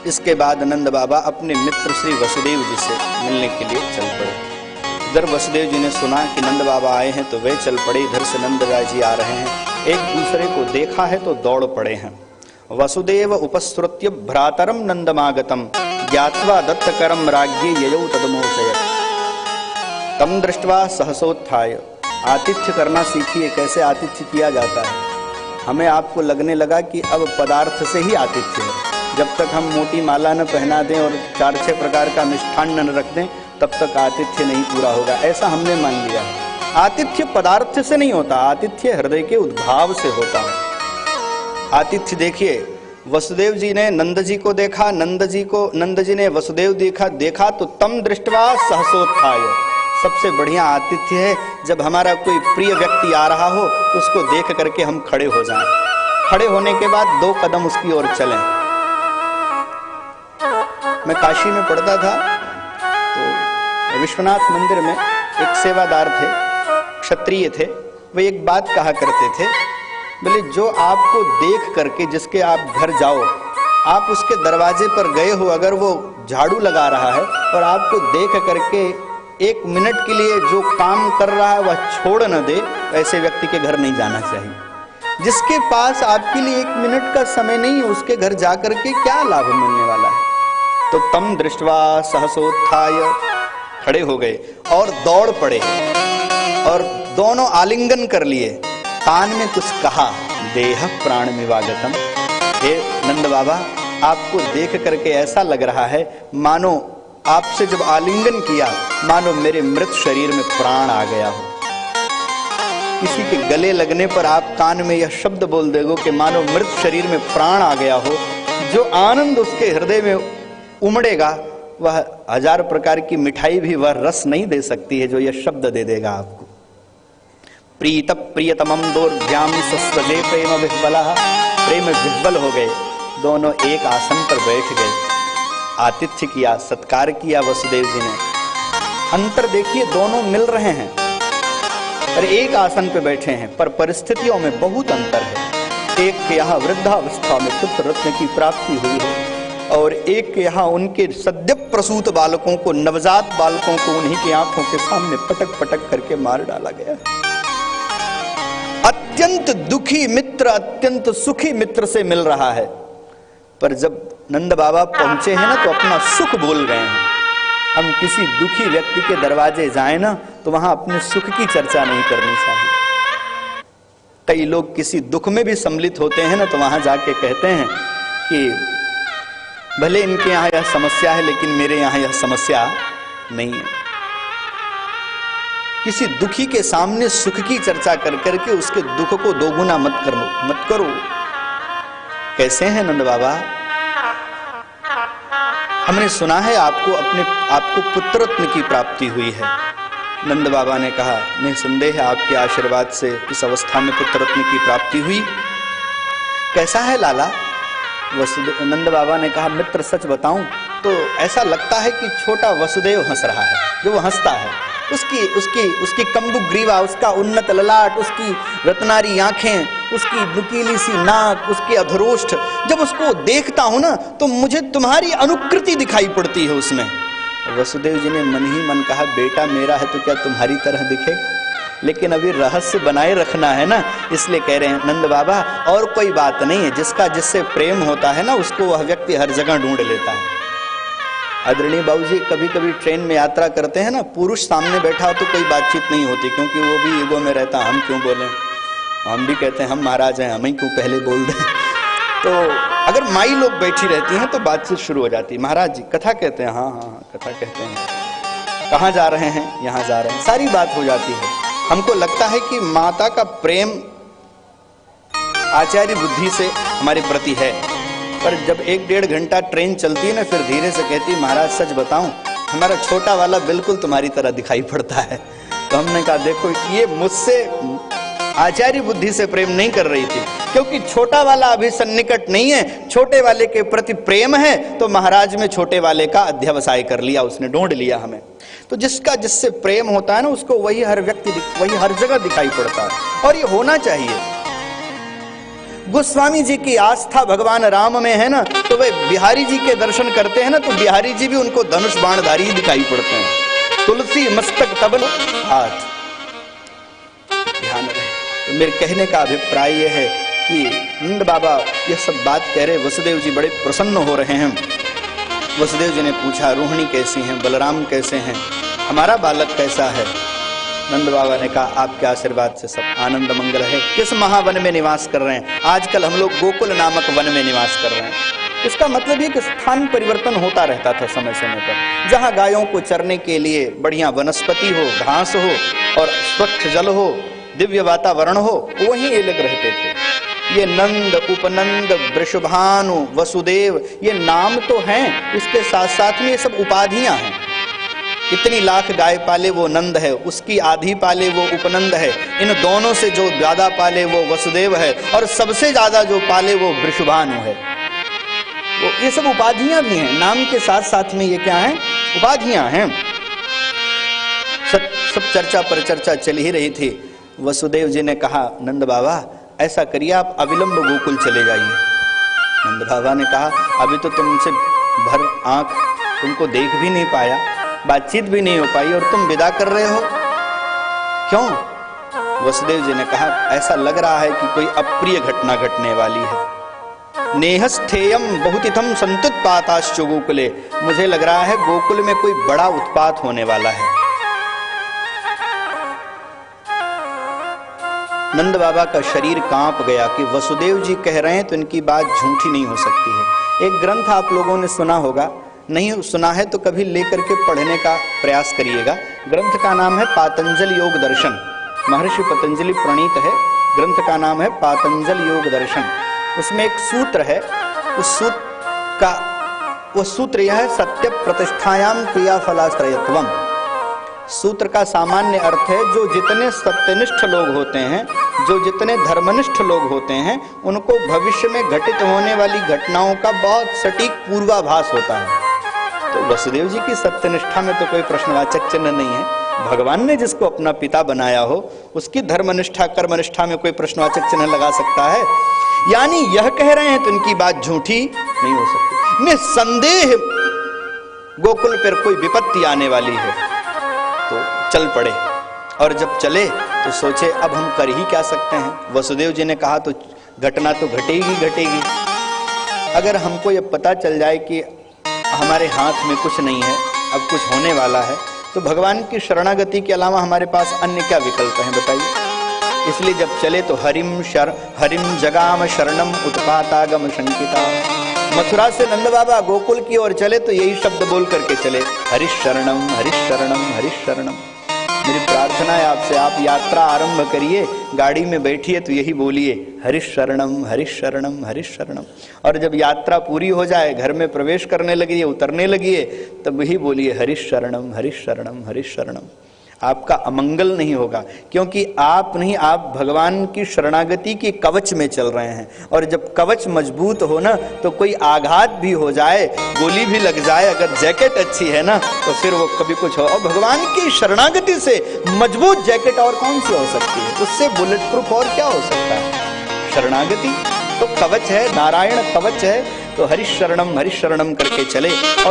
इसके बाद नंद बाबा अपने मित्र श्री वसुदेव जी से मिलने के लिए चल पड़े। इधर वसुदेव जी ने सुना कि नंद बाबा आए हैं तो वे चल पड़े। इधर से नंद राय जी आ रहे हैं, एक दूसरे को देखा है तो दौड़ पड़े हैं। वसुदेव उपस्रुत्य भ्रातरम नंदमागतम ज्ञात्वा दत्तकरम राज्ञे ययौ तदमोचयत् तम दृष्ट्वा सहसोत्थाय। आतिथ्य करना सीखिए, कैसे आतिथ्य किया जाता है। हमें आपको लगने लगा कि अब पदार्थ से ही आतिथ्य है। जब तक हम मोटी माला न पहना दें और 4-6 प्रकार का मिष्ठान्न न रख दें तब तक आतिथ्य नहीं पूरा होगा, ऐसा हमने मान लिया है। आतिथ्य पदार्थ से नहीं होता, आतिथ्य हृदय के उद्भाव से होता है। आतिथ्य देखिए, वसुदेव जी ने नंद जी को देखा, नंद जी ने वसुदेव देखा तो तम दृष्टवा सहसोत्थाय। सबसे बढ़िया आतिथ्य है जब हमारा कोई प्रिय व्यक्ति आ रहा हो तो उसको देख करके हम खड़े हो जाएं। खड़े होने के बाद 2 कदम उसकी ओर चलें। मैं काशी में पढ़ता था तो विश्वनाथ मंदिर में एक सेवादार थे, क्षत्रिय थे। वे एक बात कहा करते थे, बोले जो आपको देख करके जिसके आप घर जाओ, आप उसके दरवाजे पर गए हो, अगर वो झाड़ू लगा रहा है और आपको देख करके 1 मिनट के लिए जो काम कर रहा है वह छोड़ न दे, ऐसे व्यक्ति के घर नहीं जाना चाहिए। जिसके पास आपके लिए 1 मिनट का समय नहीं है उसके घर जाकर के क्या लाभ मिलने वाला है। तो तम दृष्ट्वा सहसोत्थाय, खड़े हो गए और दौड़ पड़े और दोनों आलिंगन कर लिए। कान में कुछ कहा, देह प्राण विवागतम। हे नंद बाबा, आपको देख करके ऐसा लग रहा है मानो आपसे जब आलिंगन किया मानो मेरे मृत शरीर में प्राण आ गया हो। किसी के गले लगने पर आप कान में यह शब्द बोल देगो कि मानो मृत शरीर में प्राण आ गया हो, जो आनंद उसके हृदय में उमड़ेगा वह 1000 प्रकार की मिठाई भी वह रस नहीं दे सकती है जो यह शब्द दे देगा आपको। प्रीत प्रियतमम दोर्भ्याम सस्वजे प्रेम विह्वला। प्रेम विह्वल हो गए, दोनों एक आसन पर बैठ गए। आतिथ्य किया, सत्कार किया वसुदेव जी ने। अंतर देखिए, दोनों मिल रहे हैं और एक आसन पे बैठे हैं, पर परिस्थितियों में बहुत अंतर है। एक के यहाँ वृद्धावस्था में पुत्र रत्न की प्राप्ति हुई है और एक के यहाँ उनके सद्य प्रसूत बालकों को, नवजात बालकों को उन्हीं की आंखों के सामने पटक पटक करके मार डाला गया। अत्यंत दुखी मित्र अत्यंत सुखी मित्र से मिल रहा है, पर जब नंद बाबा पहुंचे हैं ना तो अपना सुख भूल गए हैं। हम किसी दुखी व्यक्ति के दरवाजे जाए ना तो वहां अपने सुख की चर्चा नहीं करनी चाहिए। कई लोग किसी दुख में भी सम्मिलित होते हैं ना तो वहां जाके कहते हैं कि भले इनके यहाँ यह समस्या है लेकिन मेरे यहाँ यह समस्या नहीं है। किसी दुखी के सामने सुख की चर्चा कर करके उसके दुख को दोगुना मत करो। कैसे हैं नंद बाबा? हमने सुना है आपको पुत्ररत्न की प्राप्ति हुई है। नंद बाबा ने कहा, निसंदेह आपके आशीर्वाद से इस अवस्था में पुत्ररत्न की प्राप्ति हुई। कैसा है लाला? नंद बाबा ने कहा, मित्र सच बताऊं तो ऐसा लगता है कि छोटा वसुदेव हंस रहा है। जो वो हंसता है उसकी कम्बु ग्रीवा, उसका उन्नत ललाट, उसकी रत्नारी आंखें, उसकी नुकीली सी नाक, उसके अधरोष्ठ, जब उसको देखता हूं ना तो मुझे तुम्हारी अनुकृति दिखाई पड़ती है उसमें। वसुदेव जी ने मन ही मन कहा, बेटा मेरा है तो क्या तुम्हारी तरह दिखेगा? लेकिन अभी रहस्य बनाए रखना है ना, इसलिए कह रहे हैं नंद बाबा और कोई बात नहीं है। जिसका जिससे प्रेम होता है ना उसको वह व्यक्ति हर जगह ढूंढ लेता है। आदरणीय बाबूजी कभी कभी ट्रेन में यात्रा करते हैं ना, पुरुष सामने बैठा हो तो कोई बातचीत नहीं होती, क्योंकि वो भी ईगो में रहता, हम क्यों बोलें, हम भी कहते हैं हम महाराज हैं, हम ही क्यों पहले बोल दें। तो अगर माई लोग बैठी रहती हैं तो बातचीत शुरू हो जाती है। महाराज जी कथा कहते हैं? हाँ कथा कहते हैं। कहाँ जा रहे हैं? यहाँ जा रहे हैं। सारी बात हो जाती है। हमको लगता है कि माता का प्रेम आचार्य बुद्धि से हमारे प्रति है, पर जब 1-1.5 घंटा ट्रेन चलती है ना फिर धीरे से कहती, महाराज सच बताऊं हमारा छोटा वाला बिल्कुल तुम्हारी तरह दिखाई पड़ता है। तो हमने कहा देखो ये मुझसे आचार्य बुद्धि से प्रेम नहीं कर रही थी, क्योंकि छोटा वाला अभी सन्निकट नहीं है, छोटे वाले के प्रति प्रेम है तो महाराज में छोटे वाले का अध्यवसाय कर लिया, उसने ढूंढ लिया हमें। तो जिसका जिससे प्रेम होता है ना उसको वही हर व्यक्ति वही हर जगह दिखाई पड़ता है, और ये होना चाहिए। गोस्वामी जी की आस्था भगवान राम में है ना, तो वे बिहारी जी के दर्शन करते हैं ना, तो बिहारी जी भी उनको धनुष बाणधारी ही दिखाई पड़ते हैं। तुलसी मस्तक तबन हाथ, ध्यान रहे। तो मेरे कहने का अभिप्राय यह है कि नंद बाबा यह सब बात कह रहे, वसुदेव जी बड़े प्रसन्न हो रहे हैं। वसुदेव जी ने पूछा, रोहिणी कैसी हैं, बलराम कैसे हैं, हमारा बालक कैसा है? नंद बाबा ने कहा, आपके आशीर्वाद से सब आनंद मंगल है। किस महावन में निवास कर रहे हैं? आजकल हम लोग गोकुल नामक वन में निवास कर रहे हैं। इसका मतलब ये कि स्थान परिवर्तन होता रहता था समय समय पर। जहाँ गायों को चरने के लिए बढ़िया वनस्पति हो, घास हो और स्वच्छ जल हो, दिव्य वातावरण हो, वहीं ये लोग रहते थे। ये नंद, उपनंद, वृषभानु, वसुदेव, ये नाम तो हैं, इसके साथ साथ में ये सब उपाधियां हैं। इतनी लाख गाय पाले वो नंद है, उसकी आधी पाले वो उपनंद है, इन दोनों से जो ज्यादा पाले वो वसुदेव है, और सबसे ज्यादा जो पाले वो वृषभानु है। वो ये सब उपाधियां भी हैं, नाम के साथ साथ में ये क्या है? उपाधियां हैं। सब चर्चा पर चर्चा चल ही रही थी। वसुदेव जी ने कहा, नंद बाबा ऐसा करिए, आप अविलंब गोकुल चले जाइए। नंद बाबा ने कहा, अभी तो तुमसे भर आंख तुमको देख भी नहीं पाया, बातचीत भी नहीं हो पाई, और तुम विदा कर रहे हो, क्यों? वसुदेव जी ने कहा, ऐसा लग रहा है कि कोई अप्रिय घटना घटने वाली है। नेहस्थेयम बहुतिथम संतुत्पाताश्च गोकुले, मुझे लग रहा है गोकुल में कोई बड़ा उत्पात होने वाला है। नंद बाबा का शरीर कांप गया कि वसुदेव जी कह रहे हैं तो इनकी बात झूठी नहीं हो सकती है। एक ग्रंथ आप लोगों ने सुना होगा, नहीं सुना है तो कभी लेकर के पढ़ने का प्रयास करिएगा। ग्रंथ का नाम है पातंजल योग दर्शन, महर्षि पतंजलि प्रणीत है। ग्रंथ का नाम है पातंजल योग दर्शन। उसमें एक सूत्र है, उस सूत्र का वो सूत्र यह है, सत्य प्रतिष्ठायाम क्रियाफलाश्रयत्वम। सूत्र का सामान्य अर्थ है, जो जितने सत्यनिष्ठ लोग होते हैं, जो जितने धर्मनिष्ठ लोग होते हैं, उनको भविष्य में घटित होने वाली घटनाओं का बहुत सटीक पूर्वाभास होता है। तो वसुदेव जी की सत्यनिष्ठा में तो कोई प्रश्नवाचक चिन्ह नहीं है। भगवान ने जिसको अपना पिता बनाया हो, उसकी धर्मनिष्ठा कर्मनिष्ठा में कोई प्रश्नवाचक चिन्ह लगा सकता है? यानी यह कह रहे हैं तो इनकी बात झूठी नहीं हो सकती। निस्संदेह गोकुल पर कोई विपत्ति आने वाली है। तो चल पड़े, और जब चले तो सोचे अब हम कर ही क्या सकते हैं। वसुदेव जी ने कहा, तो घटना तो घटेगी घटेगी। अगर हमको ये पता चल जाए कि हमारे हाथ में कुछ नहीं है, अब कुछ होने वाला है, तो भगवान की शरणागति के अलावा हमारे पास अन्य क्या विकल्प हैं बताइए। इसलिए जब चले तो हरिम जगाम शरणम उत्पातागम शंकिता। मथुरा से नंद बाबा गोकुल की ओर चले तो यही शब्द बोल करके चले, हरिश शरणम हरिश शरणम हरिश शरणम। मेरी प्रार्थना है आपसे, आप यात्रा आरंभ करिए, गाड़ी में बैठिए तो यही बोलिए, हरिश शरणम हरिश शरणम हरिश शरणम। और जब यात्रा पूरी हो जाए, घर में प्रवेश करने लगिए, उतरने लगिए, तब यही बोलिए, हरिश शरणम हरिश शरणम हरिश शरणम। आपका अमंगल नहीं होगा, क्योंकि आप नहीं, आप भगवान की शरणागति के कवच में चल रहे हैं। और जब कवच मजबूत हो ना, तो कोई आघात भी हो जाए, गोली भी लग जाए, अगर जैकेट अच्छी है ना, तो फिर वो कभी कुछ हो। और भगवान की शरणागति से मजबूत जैकेट और कौन सी हो सकती है? उससे बुलेट प्रूफ और क्या हो सकता है? शरणागति तो कवच है, नारायण कवच है। तो हरिश शरणम करके चले। और